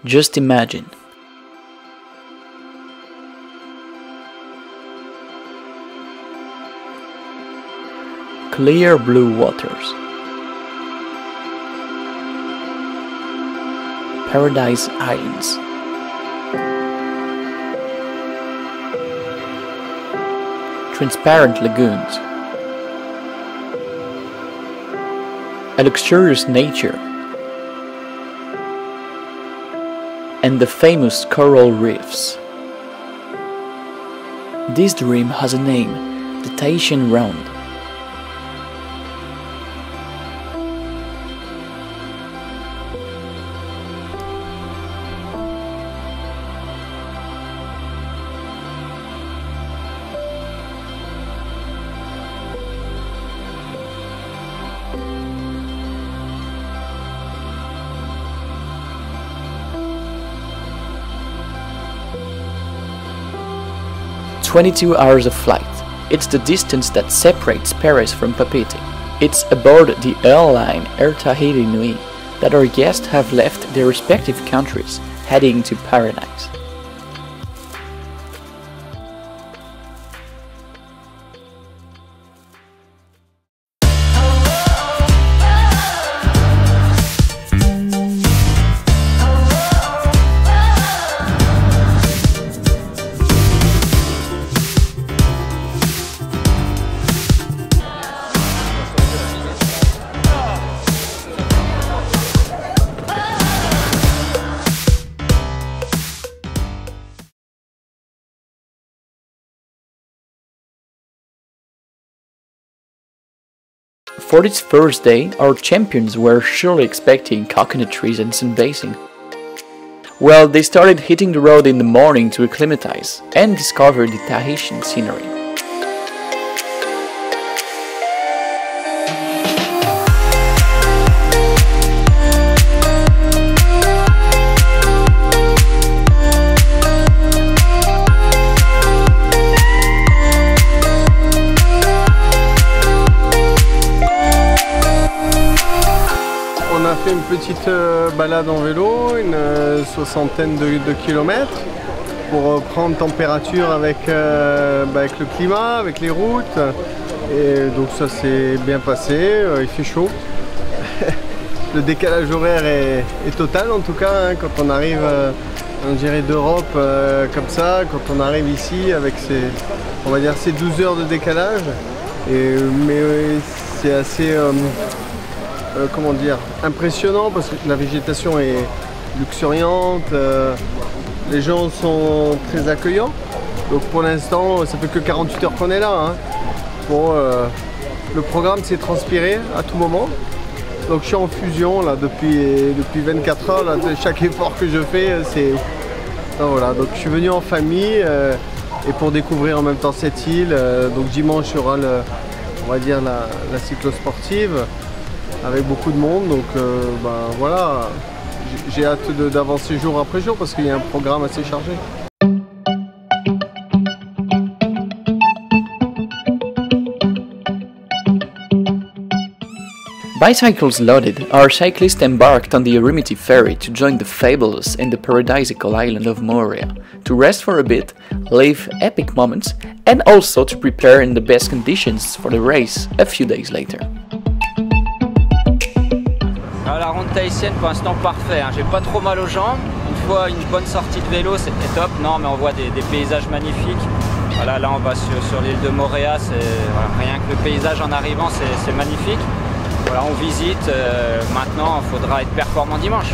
Just imagine. Clear blue waters. Paradise Islands. Transparent lagoons. A luxurious nature. And the famous coral reefs. This dream has a name, the Tahitian Round. "22 hours of flight. It's the distance that separates Paris from Papeete. It's aboard the airline Air Tahiti Nui that our guests have left their respective countries, heading to paradise. For its first day, our champions were surely expecting coconut trees and sunbathing. Well, they started hitting the road in the morning to acclimatize and discover the Tahitian scenery. On a fait une petite balade en vélo, une soixantaine de kilomètres pour prendre température avec le climat, avec les routes. Et donc ça s'est bien passé, il fait chaud. Le décalage horaire est total en tout cas, hein, quand on arrive on dirait d'Europe comme ça, quand on arrive ici avec on va dire ces 12 heures de décalage. Mais c'est assez comment dire, impressionnant parce que la végétation est luxuriante, les gens sont très accueillants. Donc pour l'instant, ça fait que 48 heures qu'on est là. Hein. Bon, le programme s'est transpiré à tout moment. Donc je suis en fusion là depuis 24 heures. Là, chaque effort que je fais, c'est... Voilà, donc je suis venu en famille et pour découvrir en même temps cette île. Donc dimanche, il y aura on va dire la cyclosportive avec beaucoup de monde, donc voilà, j'ai hâte d'avancer jour après jour parce qu'il y a un programme assez chargé. Bicycles loaded, our cyclists embarked on the Arimiti ferry to join the fabulous and the paradisical island of Moorea, to rest for a bit, live epic moments, and also to prepare in the best conditions for the race a few days later. La ronde tahitienne pour l'instant parfait, hein. J'ai pas trop mal aux jambes, une fois une bonne sortie de vélo c'était top, non mais on voit des paysages magnifiques. Voilà, là on va sur l'île de Moorea, voilà, rien que le paysage en arrivant c'est magnifique. Voilà, on visite, maintenant il faudra être performant dimanche.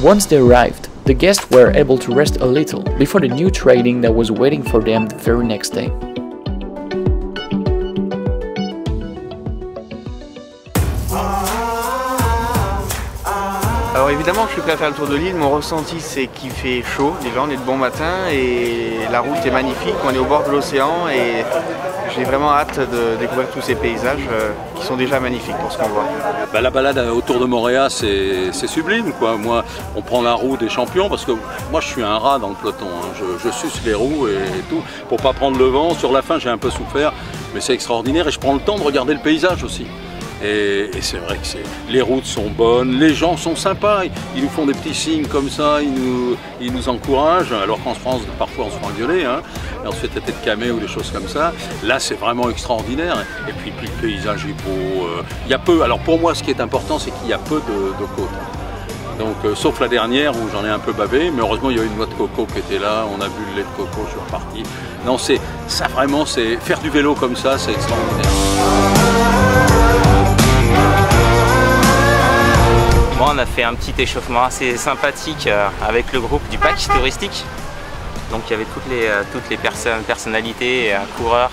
Once they arrived, the guests were able to rest a little before the new training that was waiting for them the very next day. Alors évidemment que je suis prêt à faire le tour de l'île, mon ressenti c'est qu'il fait chaud, déjà on est de bon matin et la route est magnifique, on est au bord de l'océan et j'ai vraiment hâte de découvrir tous ces paysages qui sont déjà magnifiques pour ce qu'on voit. Bah, la balade autour de Moorea c'est sublime quoi. Moi on prend la roue des champions parce que moi je suis un rat dans le peloton, hein. Je suce les roues et tout pour pas prendre le vent. Sur la fin j'ai un peu souffert mais c'est extraordinaire et je prends le temps de regarder le paysage aussi. Et c'est vrai que les routes sont bonnes, les gens sont sympas, ils nous font des petits signes comme ça, ils nous encouragent, alors qu'en France, parfois on se fait engueuler, hein, et on se fait têter de camé ou des choses comme ça. Là, c'est vraiment extraordinaire. Et puis le paysage est beau. Il y a peu, alors pour moi, ce qui est important, c'est qu'il y a peu de côtes. Donc, sauf la dernière où j'en ai un peu bavé, mais heureusement, il y a eu une noix de coco qui était là, on a bu le lait de coco, je suis reparti. Non, ça vraiment, c'est faire du vélo comme ça, c'est extraordinaire. On a fait un petit échauffement assez sympathique avec le groupe du pack touristique. Donc il y avait toutes les personnalités, coureurs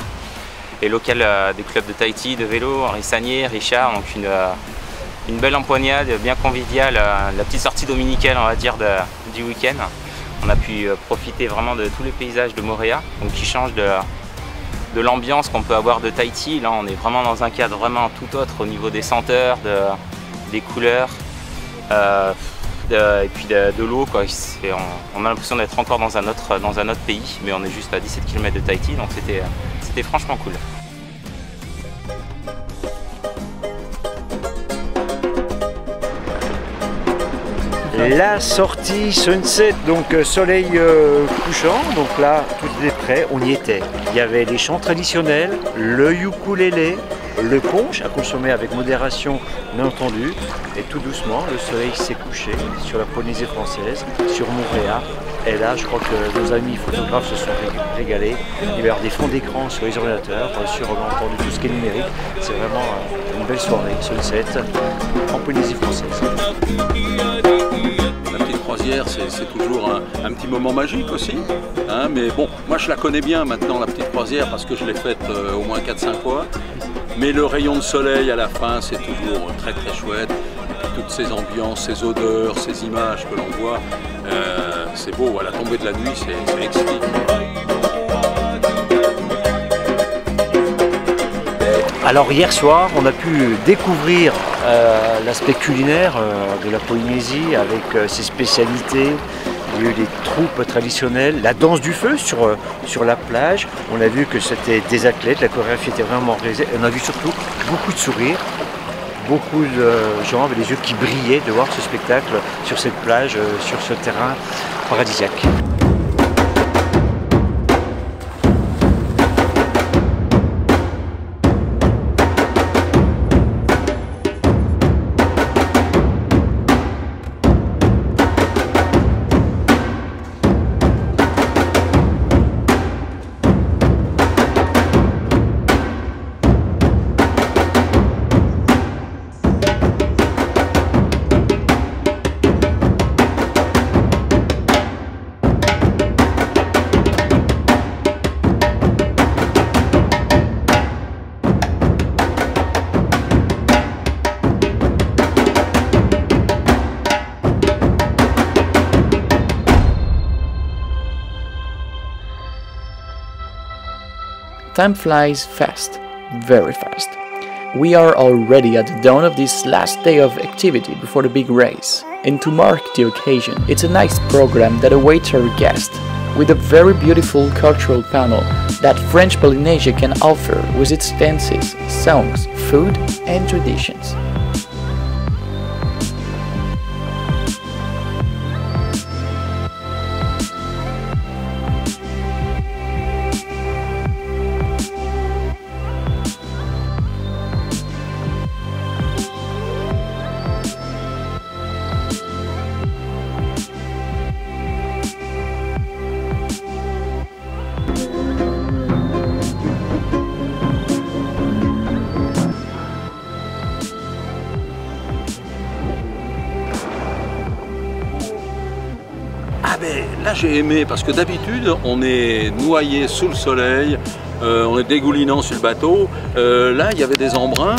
et locales des clubs de Tahiti, de vélo, Henri Sagnier, Richard. Donc une belle empoignade bien conviviale, la petite sortie dominicale on va dire du week-end. On a pu profiter vraiment de tous les paysages de Moorea, donc qui changent de l'ambiance qu'on peut avoir de Tahiti. Là on est vraiment dans un cadre vraiment tout autre au niveau des senteurs, des couleurs. Et puis de l'eau, on a l'impression d'être encore dans un autre pays, mais on est juste à 17 km de Tahiti, donc c'était franchement cool. La sortie sunset, donc soleil couchant, donc là tout était prêt, on y était. Il y avait les chants traditionnels, le ukulélé, le punch à consommer avec modération bien entendu, et tout doucement le soleil s'est couché sur la Polynésie française, sur Moorea. Et là je crois que nos amis photographes se sont régalés. Il va y avoir des fonds d'écran sur les ordinateurs, sur bien entendu tout ce qui est numérique. C'est vraiment une belle soirée sunset en Polynésie française. La petite croisière, c'est toujours un petit moment magique aussi, hein, mais bon, moi je la connais bien maintenant la petite croisière parce que je l'ai faite au moins 4-5 fois. Mais le rayon de soleil à la fin, c'est toujours très très chouette. Et puis toutes ces ambiances, ces odeurs, ces images que l'on voit, c'est beau. À la tombée de la nuit, c'est exquis. Alors hier soir, on a pu découvrir l'aspect culinaire de la Polynésie avec ses spécialités. Il y a eu des troupes traditionnelles, la danse du feu sur la plage. On a vu que c'était des athlètes, la chorégraphie était vraiment réalisée. On a vu surtout beaucoup de sourires, beaucoup de gens avec les yeux qui brillaient de voir ce spectacle sur cette plage, sur ce terrain paradisiaque. Time flies fast, very fast. We are already at the dawn of this last day of activity before the big race. And to mark the occasion, it's a nice program that awaits our guests, with a very beautiful cultural panel that French Polynesia can offer with its dances, songs, food and traditions. Là j'ai aimé parce que d'habitude on est noyé sous le soleil, on est dégoulinant sur le bateau. Là il y avait des embruns,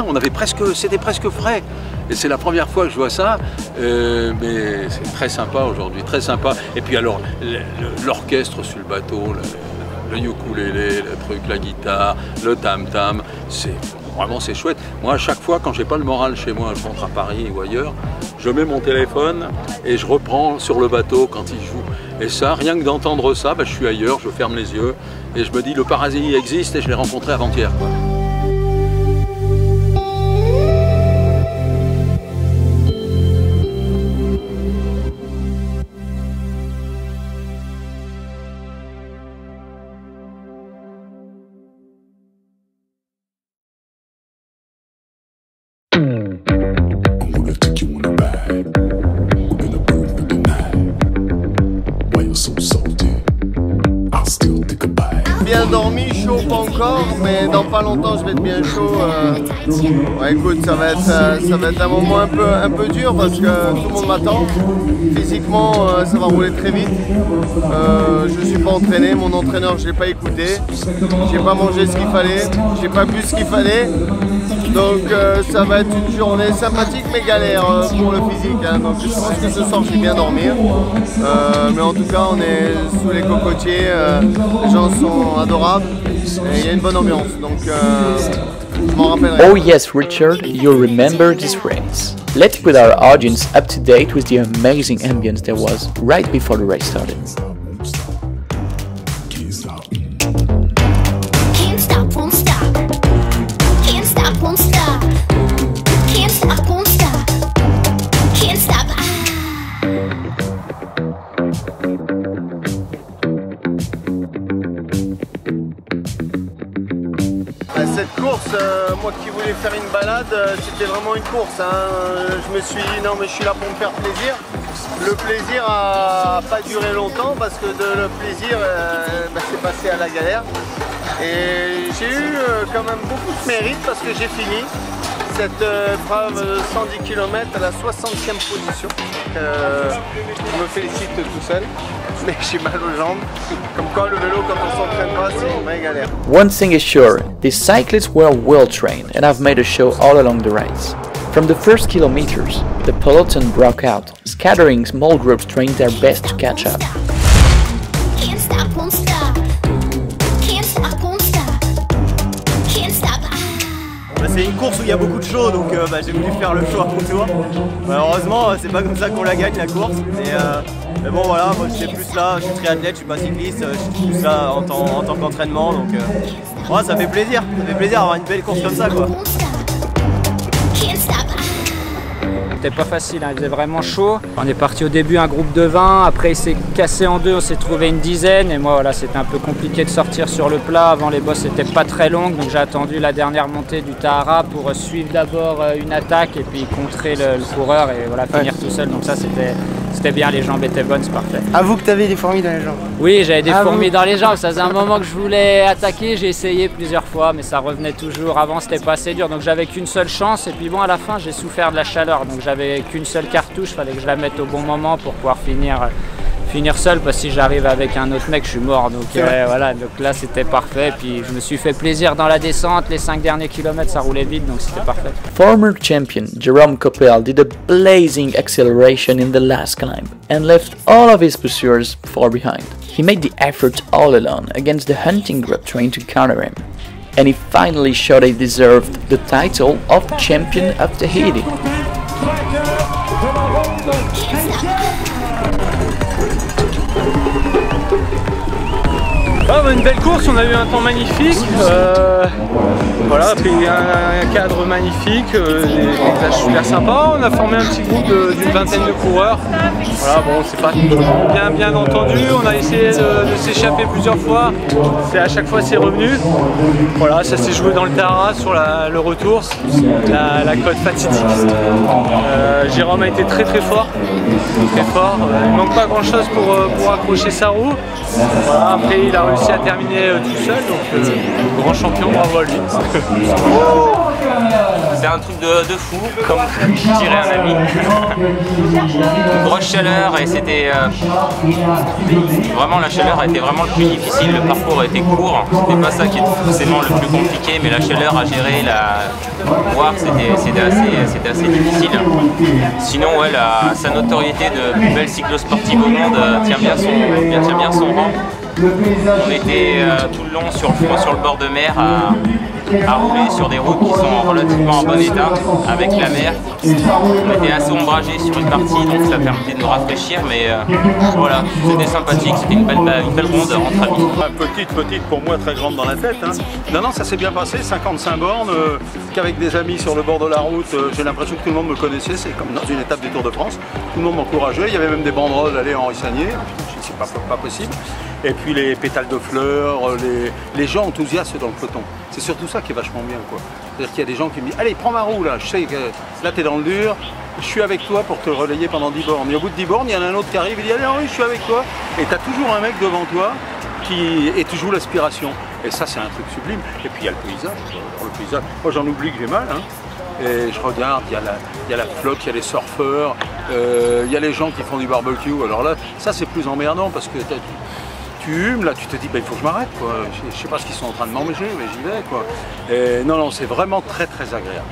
c'était presque frais. Et c'est la première fois que je vois ça, mais c'est très sympa aujourd'hui, très sympa. Et puis alors l'orchestre sur le bateau, le ukulélé, le truc, la guitare, le tam-tam, vraiment c'est chouette. Moi à chaque fois quand j'ai pas le moral chez moi, je rentre à Paris ou ailleurs, je mets mon téléphone et je reprends sur le bateau quand il joue. Et ça, rien que d'entendre ça, je suis ailleurs, je ferme les yeux et je me dis le paradis existe et je l'ai rencontré avant-hier. Bien dormi, chaud pas encore, mais dans pas longtemps je vais être bien chaud. Ouais, écoute, ça va être un moment un peu dur parce que tout le monde m'attend. Physiquement, ça va rouler très vite. Je suis pas entraîné, mon entraîneur je l'ai pas écouté. J'ai pas mangé ce qu'il fallait, j'ai pas bu ce qu'il fallait. Donc ça va être une journée sympathique mais galère pour le physique. Hein. Donc je pense que ce soir je vais bien dormir. Mais en tout cas on est sous les cocotiers, les gens sont adorables et il y a une bonne ambiance. Donc je m'en rappellerai. Oh yes, Richard, you remember this race. Let's put our audience up to date with the amazing ambience there was right before the race started. Cette course, moi qui voulais faire une balade, c'était vraiment une course. Hein. Je me suis dit non mais je suis là pour me faire plaisir. Le plaisir a pas duré longtemps parce que le plaisir c'est passé à la galère. Et j'ai eu quand même beaucoup de mérite parce que j'ai fini cette épreuve de 110 km à la 60e position. Je me félicite tout seul, mais j'ai mal aux jambes. Comme quoi le vélo, quand on s'entraîne pas, c'est une vraie galère. One thing is sure, these cyclists were well trained and have made a show all along the race. From the first kilometers, the peloton broke out, scattering small groups trying their best to catch up. C'est une course où il y a beaucoup de show, donc j'ai voulu faire le show à mon tour. Heureusement, c'est pas comme ça qu'on la gagne la course. Mais bon voilà, moi j'étais plus là, je suis triathlète, je suis pas cycliste, je suis plus là en tant qu'entraînement. Donc ouais, ça fait plaisir d'avoir une belle course comme ça quoi. C'était pas facile, hein. Il faisait vraiment chaud. On est parti au début un groupe de 20, après il s'est cassé en deux, on s'est trouvé une dizaine et moi voilà, c'était un peu compliqué de sortir sur le plat. Avant les bosses n'étaient pas très longues, donc j'ai attendu la dernière montée du Tahara pour suivre d'abord une attaque et puis contrer le coureur et voilà, finir tout seul. Donc ça c'était bien, les jambes étaient bonnes, c'est parfait. Avoue que t'avais des fourmis dans les jambes. Oui, j'avais des fourmis dans les jambes, ça faisait un moment que je voulais attaquer, j'ai essayé plusieurs fois mais ça revenait toujours. Avant c'était pas assez dur, donc j'avais qu'une seule chance et puis bon à la fin j'ai souffert de la chaleur, donc j'avais qu'une seule cartouche, fallait que je la mette au bon moment pour pouvoir finir seul parce que si j'arrive avec un autre mec je suis mort, donc voilà, donc là c'était parfait, puis je me suis fait plaisir dans la descente, les 5 derniers kilomètres ça roulait vite donc c'était parfait. Former champion Jerome Coppel did a blazing acceleration in the last climb and left all of his pursuers far behind. He made the effort all alone against the hunting group trying to counter him, and he finally showed he deserved the title of champion of Tahiti. Une belle course, on a eu un temps magnifique, voilà, puis un cadre magnifique, des paysages super sympas. On a formé un petit groupe d'une vingtaine de coureurs. Voilà, bon, c'est pas bien entendu, on a essayé de s'échapper plusieurs fois, à chaque fois c'est revenu. Voilà, ça s'est joué dans le Tahara sur le retour, la côte fatidique. Jérôme a été très fort, il manque pas grand chose pour accrocher sa roue. Voilà, après il a réussi à terminer tout seul, donc grand champion, bravo à lui. C'est un truc de fou, comme dirait un ami. Une grosse chaleur et c'était vraiment, la chaleur a été vraiment le plus difficile. Le parcours a été court, c'était pas ça qui était forcément le plus compliqué, mais la chaleur à gérer, voir c'était assez difficile. Sinon ouais, sa notoriété de plus belle cyclosportive au monde tient bien son rang. On était tout le long sur le bord de mer à rouler sur des routes qui sont relativement en bon état, avec la mer. On était assez ombragé sur une partie, donc ça permettait de nous rafraîchir, mais voilà, c'était sympathique, c'était une belle ronde entre amis. Petite pour moi, très grande dans la tête. Hein. Non, ça s'est bien passé, 55 bornes, qu'avec des amis sur le bord de la route, j'ai l'impression que tout le monde me connaissait, c'est comme dans une étape du Tour de France, tout le monde m'encourageait, il y avait même des banderoles d'aller en Henri Sagnier, c'est pas possible. Et puis les pétales de fleurs, les gens enthousiastes dans le peloton. C'est surtout ça qui est vachement bien, quoi. C'est-à-dire qu'il y a des gens qui me disent « Allez, prends ma roue, là, je sais que là, t'es dans le dur, je suis avec toi pour te relayer pendant 10 bornes. » Et au bout de 10 bornes, il y en a un autre qui arrive, il dit « Allez, Henri, je suis avec toi. » Et t'as toujours un mec devant toi et tu joues l'aspiration. Et ça, c'est un truc sublime. Et puis, il y a le paysage. Le paysage. Moi, j'en oublie que j'ai mal, hein. Et je regarde, il y a la flotte, il y a les surfeurs, il y a les gens qui font du barbecue. Alors là, ça, c'est plus emmerdant parce que tu humes, là, tu te dis, bah, il faut que je m'arrête, quoi. Je sais pas ce qu'ils sont en train de manger, mais j'y vais, quoi. Et non, c'est vraiment très, très agréable.